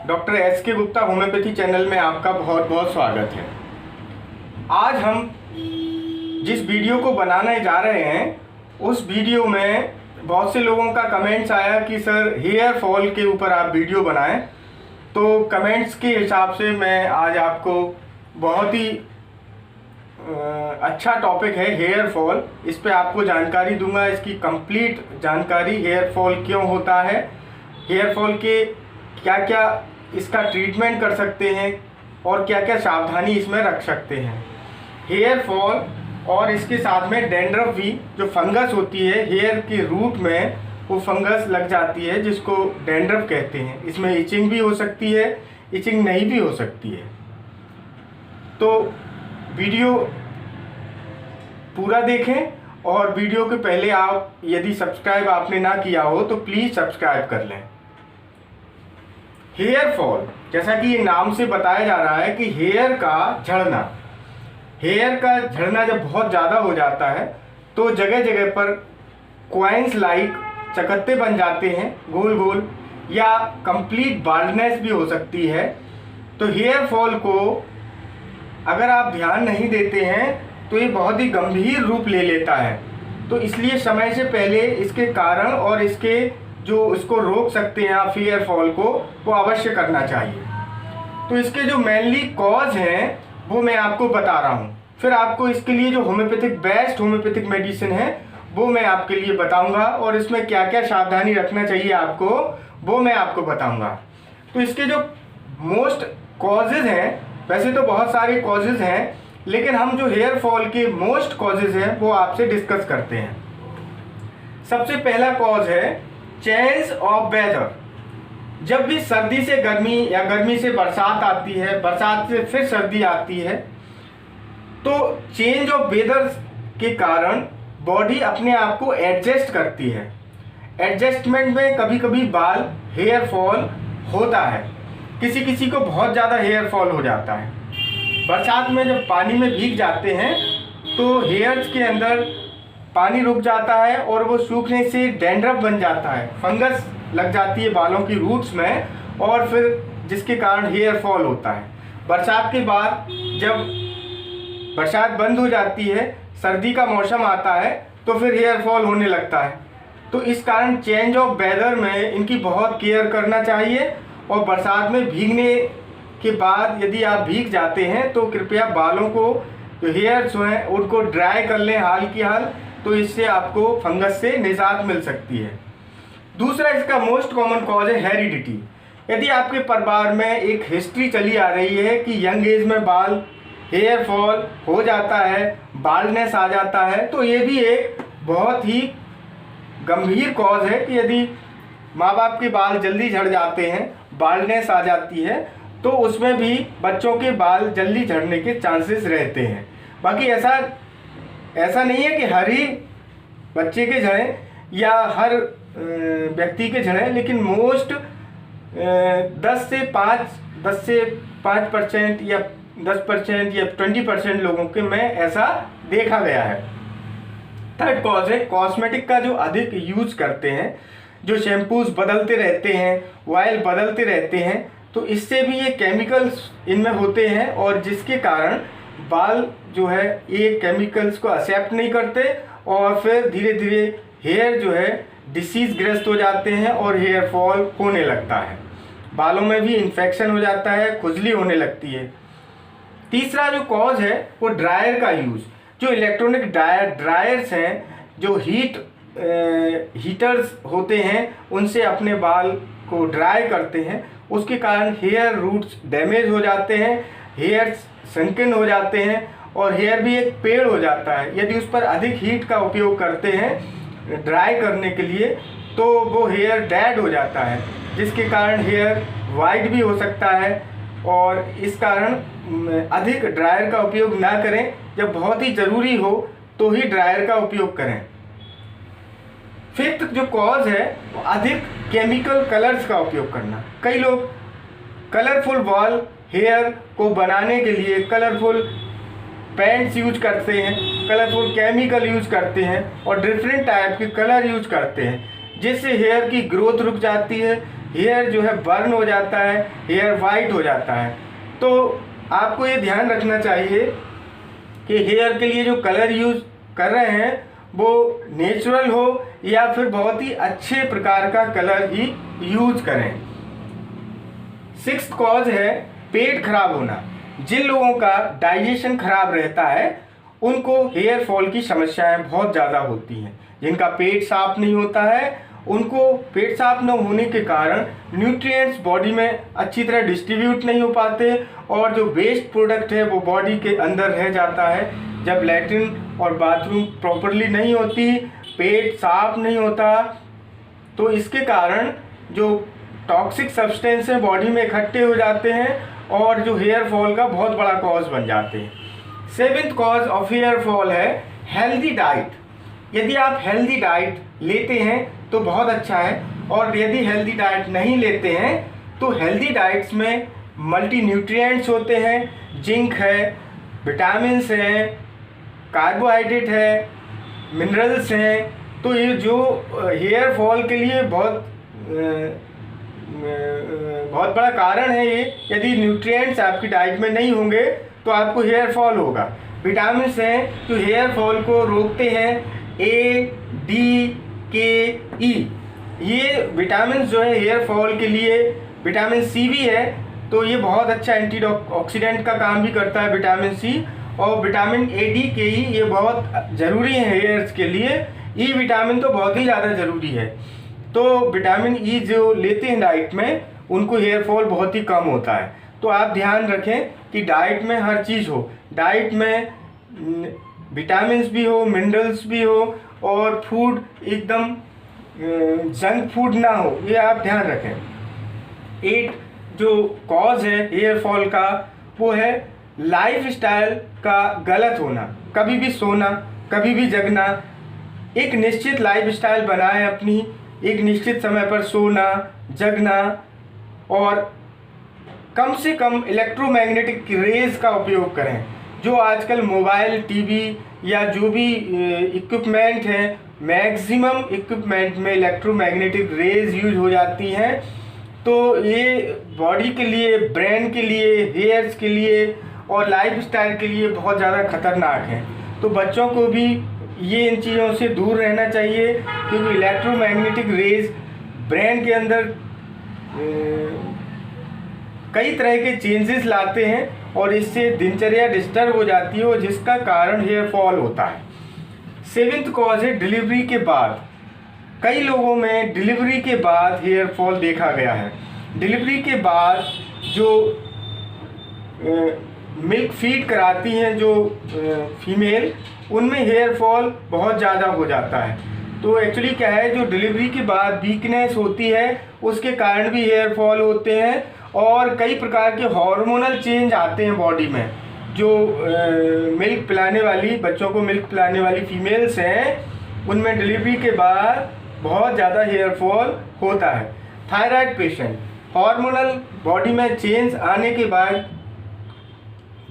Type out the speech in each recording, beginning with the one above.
Doctor S K. Gupta homeopathy channel में आपका बहुत बहुत स्वागत है। आज हम जिस वीडियो को बनाने जा रहे हैं उस वीडियो में बहुत से लोगों का कमेंट्स आया कि सर हेयर फॉल के ऊपर आप वीडियो बनाएं। तो कमेंट्स के हिसाब से मैं आज आपको बहुत ही अच्छा टॉपिक है हेयर फॉल, इस पे आपको जानकारी दूंगा। इसकी कंप्लीट जानकारी, हेयर फॉल क्यों होता है, हेयर फॉल के क्या क्या इसका ट्रीटमेंट कर सकते हैं और क्या क्या सावधानी इसमें रख सकते हैं। हेयर फॉल और इसके साथ में डैंड्रफ भी, जो फंगस होती है हेयर के रूट में, वो फंगस लग जाती है जिसको डैंड्रफ कहते हैं। इसमें इचिंग भी हो सकती है, इचिंग नहीं भी हो सकती है। तो वीडियो पूरा देखें और वीडियो के पहले आप यदि सब्सक्राइब आपने ना किया हो तो प्लीज़ सब्सक्राइब कर लें। हेयर फॉल, जैसा कि ये नाम से बताया जा रहा है कि हेयर का झड़ना, हेयर का झड़ना जब बहुत ज़्यादा हो जाता है तो जगह जगह पर क्वाइंस लाइक चकत्ते बन जाते हैं गोल गोल, या कंप्लीट बाल्डनेस भी हो सकती है। तो हेयर फॉल को अगर आप ध्यान नहीं देते हैं तो ये बहुत ही गंभीर रूप ले लेता है। तो इसलिए समय से पहले इसके कारण और इसके जो इसको रोक सकते हैं आप हेयर फॉल को, वो अवश्य करना चाहिए। तो इसके जो मेनली कॉज हैं वो मैं आपको बता रहा हूँ, फिर आपको इसके लिए जो होम्योपैथिक बेस्ट होम्योपैथिक मेडिसिन है वो मैं आपके लिए बताऊंगा, और इसमें क्या क्या सावधानी रखना चाहिए आपको वो मैं आपको बताऊंगा। तो इसके जो मोस्ट कॉजेज़ हैं, वैसे तो बहुत सारे कॉजेज़ हैं, लेकिन हम जो हेयर फॉल के मोस्ट कॉजेज़ हैं वो आपसे डिस्कस करते हैं। सबसे पहला कॉज है चेंज ऑफ वेदर। जब भी सर्दी से गर्मी या गर्मी से बरसात आती है, बरसात से फिर सर्दी आती है, तो चेंज ऑफ वेदर के कारण बॉडी अपने आप को एडजस्ट करती है। एडजस्टमेंट में कभी कभी बाल हेयर फॉल होता है, किसी किसी को बहुत ज़्यादा हेयर फॉल हो जाता है। बरसात में जब पानी में भीग जाते हैं तो हेयर्स के अंदर पानी रुक जाता है और वो सूखने से डैंड्रफ बन जाता है, फंगस लग जाती है बालों की रूट्स में, और फिर जिसके कारण हेयर फॉल होता है। बरसात के बाद जब बरसात बंद हो जाती है, सर्दी का मौसम आता है, तो फिर हेयर फॉल होने लगता है। तो इस कारण चेंज ऑफ वेदर में इनकी बहुत केयर करना चाहिए। और बरसात में भीगने के बाद यदि आप भीग जाते हैं तो कृपया बालों को, जो हेयर्स हैं उनको ड्राई कर लें हाल की हाल, तो इससे आपको फंगस से निजात मिल सकती है। दूसरा इसका मोस्ट कॉमन कॉज है हेरिडिटी। यदि आपके परिवार में एक हिस्ट्री चली आ रही है कि यंग एज में बाल हेयर फॉल हो जाता है, बाल्डनेस आ जाता है, तो ये भी एक बहुत ही गंभीर कॉज है कि यदि माँ बाप के बाल जल्दी झड़ जाते हैं, बाल्डनेस आ जाती है, तो उसमें भी बच्चों के बाल जल्दी झड़ने के चांसेस रहते हैं। बाकी ऐसा नहीं है कि हर ही बच्चे के झड़ें या हर व्यक्ति के झड़ें, लेकिन मोस्ट 10 से 5% या 10% या 20% लोगों के में ऐसा देखा गया है। थर्ड कॉज है कॉस्मेटिक का जो अधिक यूज करते हैं, जो शैम्पूज बदलते रहते हैं, ऑयल बदलते रहते हैं, तो इससे भी ये केमिकल्स इनमें होते हैं, और जिसके कारण बाल जो है ये केमिकल्स को एक्सेप्ट नहीं करते, और फिर धीरे धीरे हेयर जो है डिसीज ग्रस्त हो जाते हैं और हेयर फॉल होने लगता है। बालों में भी इन्फेक्शन हो जाता है, खुजली होने लगती है। तीसरा जो कॉज है वो ड्रायर का यूज़। जो इलेक्ट्रॉनिक ड्रायर्स हैं, जो हीटर्स होते हैं, उनसे अपने बाल को ड्राई करते हैं, उसके कारण हेयर रूट्स डैमेज हो जाते हैं, हेयर संकीर्ण हो जाते हैं, और हेयर भी एक पेड़ हो जाता है। यदि उस पर अधिक हीट का उपयोग करते हैं ड्राई करने के लिए तो वो हेयर डेड हो जाता है, जिसके कारण हेयर वाइट भी हो सकता है। और इस कारण अधिक ड्रायर का उपयोग ना करें, जब बहुत ही ज़रूरी हो तो ही ड्रायर का उपयोग करें। फिफ्थ जो कॉज है वो अधिक केमिकल कलर्स का उपयोग करना। कई लोग कलरफुल बाल हेयर को बनाने के लिए कलरफुल पेंट्स यूज करते हैं, कलरफुल केमिकल यूज करते हैं और डिफरेंट टाइप के कलर यूज करते हैं, जिससे हेयर की ग्रोथ रुक जाती है, हेयर जो है बर्न हो जाता है, हेयर वाइट हो जाता है। तो आपको ये ध्यान रखना चाहिए कि हेयर के लिए जो कलर यूज़ कर रहे हैं वो नेचुरल हो या फिर बहुत ही अच्छे प्रकार का कलर ही यूज़ करें। 6th कॉज है पेट खराब होना। जिन लोगों का डाइजेशन खराब रहता है उनको हेयर फॉल की समस्याएं बहुत ज़्यादा होती हैं। जिनका पेट साफ नहीं होता है उनको पेट साफ न होने के कारण न्यूट्रिएंट्स बॉडी में अच्छी तरह डिस्ट्रीब्यूट नहीं हो पाते और जो वेस्ट प्रोडक्ट है वो बॉडी के अंदर रह जाता है। जब लैट्रिन और बाथरूम प्रॉपरली नहीं होती, पेट साफ नहीं होता, तो इसके कारण जो टॉक्सिक सब्सटेंस है बॉडी में इकट्ठे हो जाते हैं और जो हेयर फॉल का बहुत बड़ा कॉज बन जाते हैं। 7th cause of hair fall है हेल्दी डाइट। यदि आप हेल्दी डाइट लेते हैं तो बहुत अच्छा है, और यदि हेल्दी डाइट नहीं लेते हैं तो हेल्दी डाइट्स में मल्टी न्यूट्रिएंट्स होते हैं, जिंक है, विटामिन्स हैं, कार्बोहाइड्रेट है, मिनरल्स हैं। तो ये जो हेयर फॉल के लिए बहुत बड़ा कारण है ये। यदि न्यूट्रिएंट्स आपकी डाइट में नहीं होंगे तो आपको हेयर फॉल होगा। विटामिन्स हैं जो हेयर फॉल को रोकते हैं, A, D, K, E। ये विटामिन जो है हेयर फॉल के लिए, विटामिन सी भी है तो ये बहुत अच्छा एंटीऑक्सीडेंट का काम भी करता है विटामिन सी। और vitamin A, D, K, E ये बहुत ज़रूरी है हेयर्स के लिए। ई विटामिन तो बहुत ही ज़्यादा ज़रूरी है। तो विटामिन ई जो लेते हैं डाइट में उनको हेयर फॉल बहुत ही कम होता है। तो आप ध्यान रखें कि डाइट में हर चीज़ हो, डाइट में विटामिन्स भी हो, मिनरल्स भी हो, और फूड एकदम जंक फूड ना हो, ये आप ध्यान रखें। 8 जो कॉज है हेयर फॉल का वो है लाइफस्टाइल का गलत होना। कभी भी सोना, कभी भी जगना। एक निश्चित लाइफस्टाइल बनाएं अपनी, एक निश्चित समय पर सोना, जगना, और कम से कम इलेक्ट्रोमैग्नेटिक रेज का उपयोग करें। जो आजकल मोबाइल, टीवी या जो भी इक्विपमेंट हैं, मैक्सिमम इक्विपमेंट में इलेक्ट्रोमैग्नेटिक रेज यूज हो जाती हैं। तो ये बॉडी के लिए, ब्रेन के लिए, हेयर्स के लिए और लाइफस्टाइल के लिए बहुत ज़्यादा खतरनाक हैं। तो बच्चों को भी ये इन चीज़ों से दूर रहना चाहिए, क्योंकि इलेक्ट्रोमैग्नेटिक रेज ब्रेन के अंदर कई तरह के चेंजेस लाते हैं और इससे दिनचर्या डिस्टर्ब हो जाती है और जिसका कारण हेयर फॉल होता है। 7th कॉज है डिलीवरी के बाद। कई लोगों में डिलीवरी के बाद हेयर फॉल देखा गया है। डिलीवरी के बाद जो मिल्क फीड कराती हैं जो फीमेल, उनमें हेयर फॉल बहुत ज़्यादा हो जाता है। तो एक्चुअली क्या है, जो डिलीवरी के बाद वीकनेस होती है उसके कारण भी हेयर फॉल होते हैं, और कई प्रकार के हार्मोनल चेंज आते हैं बॉडी में। जो मिल्क पिलाने वाली, बच्चों को मिल्क पिलाने वाली फीमेल्स हैं, उनमें डिलीवरी के बाद बहुत ज़्यादा हेयर फॉल होता है। थायराइड पेशेंट, हार्मोनल बॉडी में चेंज आने के बाद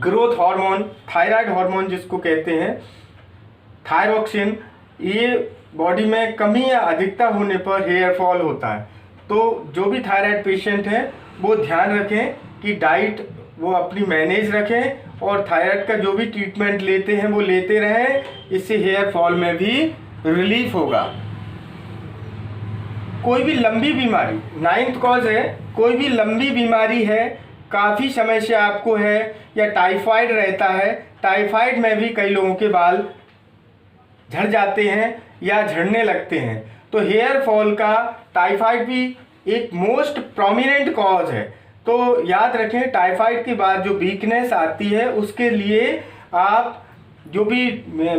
ग्रोथ हार्मोन, थायराइड हार्मोन जिसको कहते हैं, थायरोक्सिन, ये बॉडी में कमी या अधिकता होने पर हेयर फॉल होता है। तो जो भी थायराइड पेशेंट हैं वो ध्यान रखें कि डाइट वो अपनी मैनेज रखें और थायराइड का जो भी ट्रीटमेंट लेते हैं वो लेते रहें। इससे हेयर फॉल में भी रिलीफ होगा। कोई भी लंबी बीमारी, 9th कॉज है, कोई भी लंबी बीमारी है, काफ़ी समय से आपको है, या टाइफाइड रहता है। टाइफाइड में भी कई लोगों के बाल झड़ जाते हैं या झड़ने लगते हैं। तो हेयर फॉल का टाइफाइड भी एक मोस्ट प्रोमिनेंट कॉज है। तो याद रखें, टाइफाइड के बाद जो वीकनेस आती है उसके लिए आप जो भी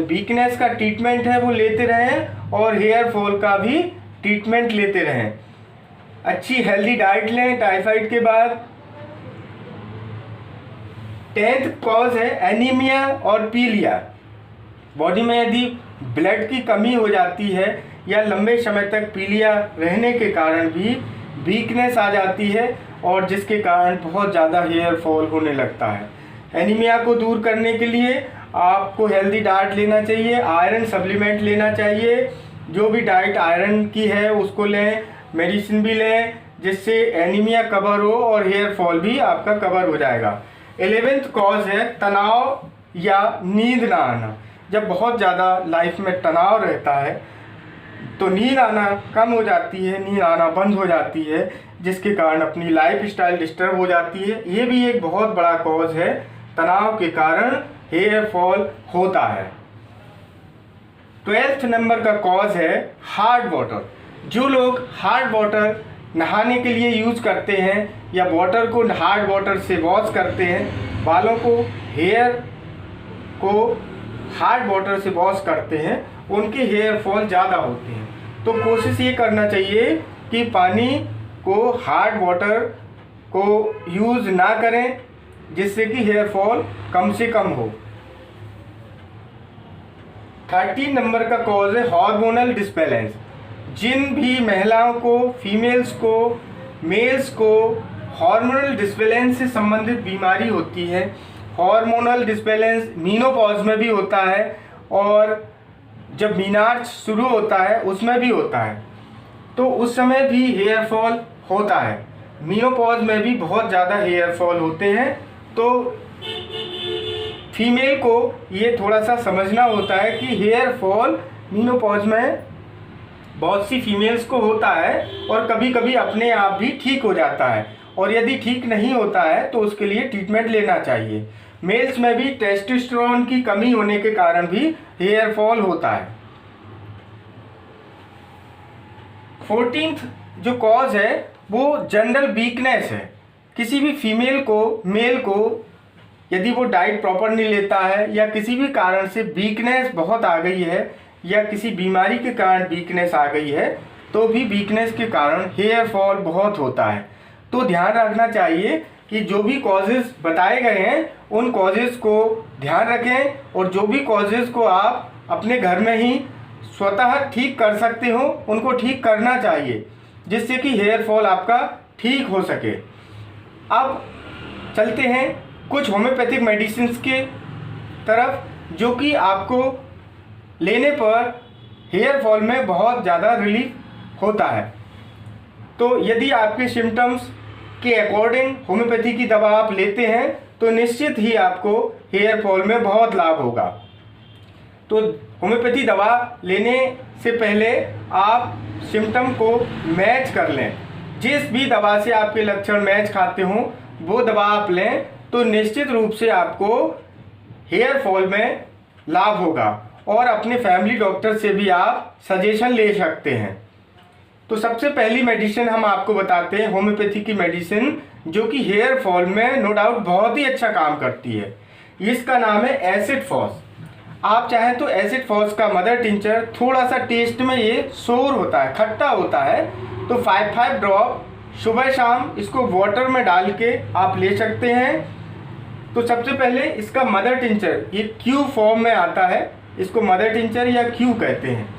वीकनेस का ट्रीटमेंट है वो लेते रहें और हेयर फॉल का भी ट्रीटमेंट लेते रहें। अच्छी हेल्दी डाइट लें टाइफाइड के बाद। 10th कॉज है एनीमिया और पीलिया। बॉडी में यदि ब्लड की कमी हो जाती है या लंबे समय तक पीलिया रहने के कारण भी वीकनेस आ जाती है और जिसके कारण बहुत ज़्यादा हेयर फॉल होने लगता है। एनीमिया को दूर करने के लिए आपको हेल्दी डाइट लेना चाहिए, आयरन सप्लीमेंट लेना चाहिए। जो भी डाइट आयरन की है उसको लें, मेडिसिन भी लें। जिससे एनीमिया कवर हो और हेयर फॉल भी आपका कवर हो जाएगा। 11th कॉज है तनाव या नींद ना आना। जब बहुत ज़्यादा लाइफ में तनाव रहता है तो नींद आना कम हो जाती है, नींद आना बंद हो जाती है, जिसके कारण अपनी लाइफ स्टाइल डिस्टर्ब हो जाती है। ये भी एक बहुत बड़ा कॉज है, तनाव के कारण हेयर फॉल होता है। 12th नंबर का कॉज है हार्ड वाटर। जो लोग हार्ड वाटर नहाने के लिए यूज़ करते हैं या वाटर को हार्ड वाटर से वॉश करते हैं, बालों को हेयर को हार्ड वाटर से वॉश करते हैं, उनके हेयर फॉल ज़्यादा होते हैं। तो कोशिश ये करना चाहिए कि पानी को हार्ड वाटर को यूज़ ना करें, जिससे कि हेयर फॉल कम से कम हो। 13 नंबर का कॉज है हार्मोनल डिसबैलेंस। जिन भी महिलाओं को, फीमेल्स को, मेल्स को हार्मोनल डिसबैलेंस से संबंधित बीमारी होती है, हार्मोनल डिसबैलेंस मीनोपॉज में भी होता है और जब मीनार्च शुरू होता है उसमें भी होता है, तो उस समय भी हेयर फॉल होता है। मीनोपॉज में भी बहुत ज़्यादा हेयर फॉल होते हैं। तो फीमेल को ये थोड़ा सा समझना होता है कि हेयर फॉल मीनोपॉज में बहुत सी फीमेल्स को होता है और कभी कभी अपने आप भी ठीक हो जाता है, और यदि ठीक नहीं होता है तो उसके लिए ट्रीटमेंट लेना चाहिए। मेल्स में भी टेस्टोस्टेरोन की कमी होने के कारण भी हेयर फॉल होता है। 14th जो कॉज है वो जनरल वीकनेस है। किसी भी फीमेल को, मेल को यदि वो डाइट प्रॉपर नहीं लेता है या किसी भी कारण से वीकनेस बहुत आ गई है या किसी बीमारी के कारण वीकनेस आ गई है, तो भी वीकनेस के कारण हेयर फॉल बहुत होता है। तो ध्यान रखना चाहिए कि जो भी कॉजेज़ बताए गए हैं उन कॉजेज़ को ध्यान रखें, और जो भी कॉजेज़ को आप अपने घर में ही स्वतः ठीक कर सकते हो उनको ठीक करना चाहिए, जिससे कि हेयर फॉल आपका ठीक हो सके। अब चलते हैं कुछ होम्योपैथिक मेडिसिन्स के तरफ, जो कि आपको लेने पर हेयर फॉल में बहुत ज़्यादा रिलीफ होता है। तो यदि आपके सिम्टम्स के अकॉर्डिंग होम्योपैथी की दवा आप लेते हैं तो निश्चित ही आपको हेयर फॉल में बहुत लाभ होगा। तो होम्योपैथी दवा लेने से पहले आप सिम्टम को मैच कर लें। जिस भी दवा से आपके लक्षण मैच खाते हों वो दवा आप लें, तो निश्चित रूप से आपको हेयर फॉल में लाभ होगा, और अपने फैमिली डॉक्टर से भी आप सजेशन ले सकते हैं। तो सबसे पहली मेडिसिन हम आपको बताते हैं होम्योपैथी की मेडिसिन, जो कि हेयर फॉल में नो डाउट बहुत ही अच्छा काम करती है। इसका नाम है एसिड फॉस। आप चाहें तो एसिड फॉस का मदर टिंचर, थोड़ा सा टेस्ट में ये सोर होता है, खट्टा होता है, तो 5 ड्रॉप सुबह शाम इसको वाटर में डाल के आप ले सकते हैं। तो सबसे पहले इसका मदर टिंचर ये क्यू फॉर्म में आता है, इसको मदर टिंचर या क्यू कहते हैं।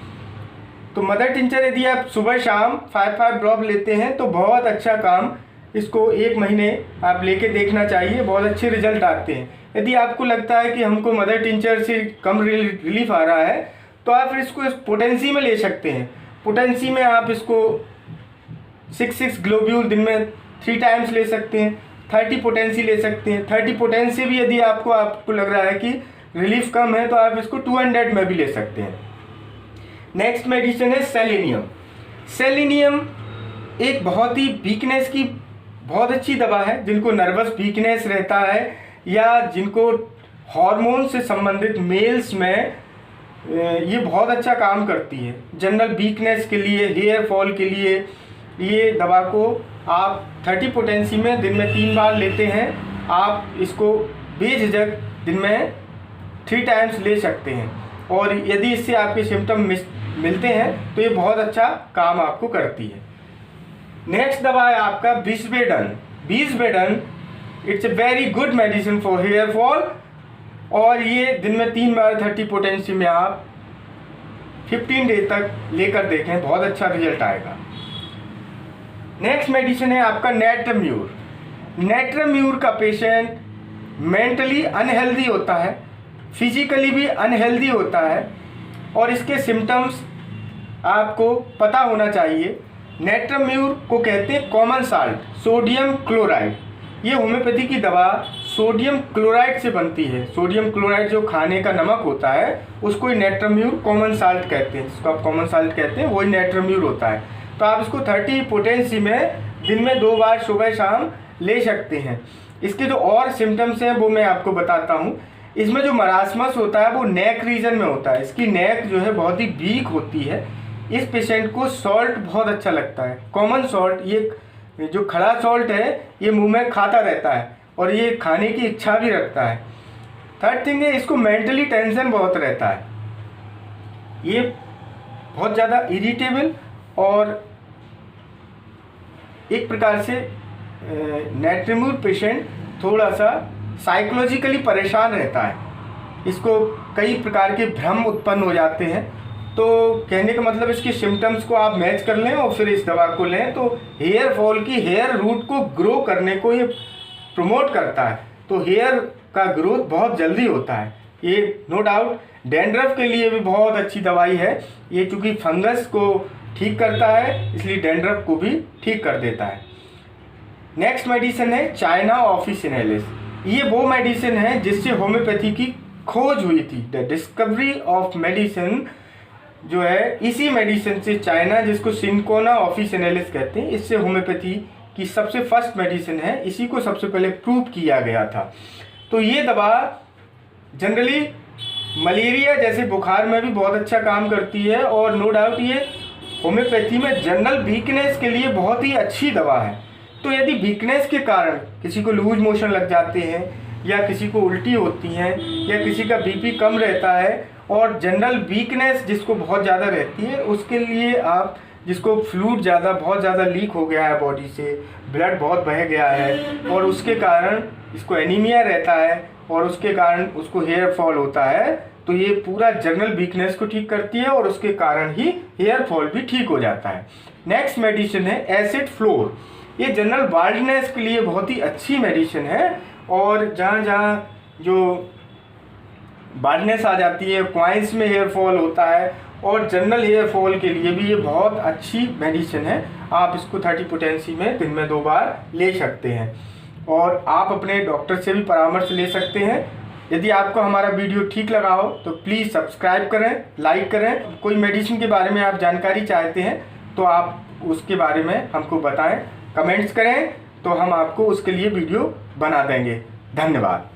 तो मदर टिंचर यदि आप सुबह शाम 5 ड्रॉप लेते हैं तो बहुत अच्छा काम, इसको 1 महीने आप लेके देखना चाहिए, बहुत अच्छे रिजल्ट आते हैं। यदि आपको लगता है कि हमको मदर टिंचर से कम रिलीफ आ रहा है तो आप इसको इस पोटेंसी में ले सकते हैं। पोटेंसी में आप इसको 6 ग्लोब्यूल दिन में 3 टाइम्स ले सकते हैं, 30 पोटेंसी ले सकते हैं। 30 पोटेंसी भी यदि आपको लग रहा है कि रिलीफ कम है तो आप इसको 200 में भी ले सकते हैं। नेक्स्ट मेडिसिन है सेलेनियम। सेलेनियम एक बहुत ही वीकनेस की बहुत अच्छी दवा है। जिनको नर्वस वीकनेस रहता है या जिनको हार्मोन से संबंधित मेल्स में ये बहुत अच्छा काम करती है। जनरल वीकनेस के लिए, हेयर फॉल के लिए ये दवा को आप 30 पोटेंसी में दिन में 3 बार लेते हैं। आप इसको बेझिझक दिन में 3 टाइम्स ले सकते हैं, और यदि इससे आपके सिम्टम मिलते हैं तो ये बहुत अच्छा काम आपको करती है। नेक्स्ट दवा है आपका बिस्बेडन। बिस्बेडन it's a very good medicine for hair fall, और ये दिन में 3 बार 30 पोटेंसी में आप 15 डे तक लेकर देखें, बहुत अच्छा रिजल्ट आएगा। नेक्स्ट मेडिसिन है आपका नेट्रम्यूर। नेट्रम्यूर का पेशेंट मेंटली अनहेल्दी होता है, फिजिकली भी अनहेल्दी होता है, और इसके सिम्टम्स आपको पता होना चाहिए। नेट्राम्यूर को कहते हैं कॉमन साल्ट, सोडियम क्लोराइड। ये होम्योपैथी की दवा सोडियम क्लोराइड से बनती है। सोडियम क्लोराइड जो खाने का नमक होता है उसको ही नेट्राम्यूर कॉमन साल्ट कहते हैं, जिसको आप कॉमन साल्ट कहते हैं वही नेट्राम्यूर होता है। तो आप इसको 30 पोटेंसी में दिन में 2 बार सुबह शाम ले सकते हैं। इसके जो और सिम्टम्स हैं वो मैं आपको बताता हूँ। इसमें जो मरासमस होता है वो नेक रीजन में होता है। इसकी नेक जो है बहुत ही वीक होती है। इस पेशेंट को सॉल्ट बहुत अच्छा लगता है, कॉमन सॉल्ट। ये जो खड़ा सॉल्ट है ये मुंह में खाता रहता है और ये खाने की इच्छा भी रखता है। थर्ड थिंग है, इसको मेंटली टेंशन बहुत रहता है। ये बहुत ज़्यादा इरिटेबल और एक प्रकार से नेट्राम्यूर पेशेंट थोड़ा सा साइकोलॉजिकली परेशान रहता है। इसको कई प्रकार के भ्रम उत्पन्न हो जाते हैं। तो कहने का मतलब इसके सिम्टम्स को आप मैच कर लें और फिर इस दवा को लें तो हेयर फॉल की, हेयर रूट को ग्रो करने को ये प्रमोट करता है। तो हेयर का ग्रोथ बहुत जल्दी होता है। ये नो डाउट डैंड्रफ के लिए भी बहुत अच्छी दवाई है। ये चूँकि फंगस को ठीक करता है इसलिए डैंड्रफ को भी ठीक कर देता है। नेक्स्ट मेडिसिन है चाइना ऑफिसिनेलिस। ये वो मेडिसिन है जिससे होम्योपैथी की खोज हुई थी। द डिस्कवरी ऑफ मेडिसिन जो है इसी मेडिसिन से, चाइना जिसको सिंकोना ऑफिसिनेलिस कहते हैं, इससे होम्योपैथी की सबसे फर्स्ट मेडिसिन है। इसी को सबसे पहले प्रूव किया गया था। तो ये दवा जनरली मलेरिया जैसे बुखार में भी बहुत अच्छा काम करती है और नो डाउट ये होम्योपैथी में जनरल वीकनेस के लिए बहुत ही अच्छी दवा है। तो यदि वीकनेस के कारण किसी को लूज मोशन लग जाते हैं या किसी को उल्टी होती हैं या किसी का बीपी कम रहता है और जनरल वीकनेस जिसको बहुत ज़्यादा रहती है, उसके लिए आप जिसको फ्लूइड बहुत ज़्यादा लीक हो गया है बॉडी से, ब्लड बहुत बह गया है और उसके कारण इसको एनीमिया रहता है और उसके कारण उसको हेयर फॉल होता है, तो ये पूरा जनरल वीकनेस को ठीक करती है और उसके कारण ही हेयर फॉल भी ठीक हो जाता है। नेक्स्ट मेडिसिन है एसिड फ्लोर। ये जनरल बाल्डनेस के लिए बहुत ही अच्छी मेडिसिन है और जहाँ जहाँ जो बाल्डनेस आ जाती है, क्वाइंस में हेयर फॉल होता है और जनरल हेयर फॉल के लिए भी ये बहुत अच्छी मेडिसिन है। आप इसको 30 पोटेंसी में दिन में 2 बार ले सकते हैं और आप अपने डॉक्टर से भी परामर्श ले सकते हैं। यदि आपको हमारा वीडियो ठीक लगा हो तो प्लीज़ सब्सक्राइब करें, लाइक करें। कोई मेडिसिन के बारे में आप जानकारी चाहते हैं तो आप उसके बारे में हमको बताएं, कमेंट्स करें तो हम आपको उसके लिए वीडियो बना देंगे। धन्यवाद।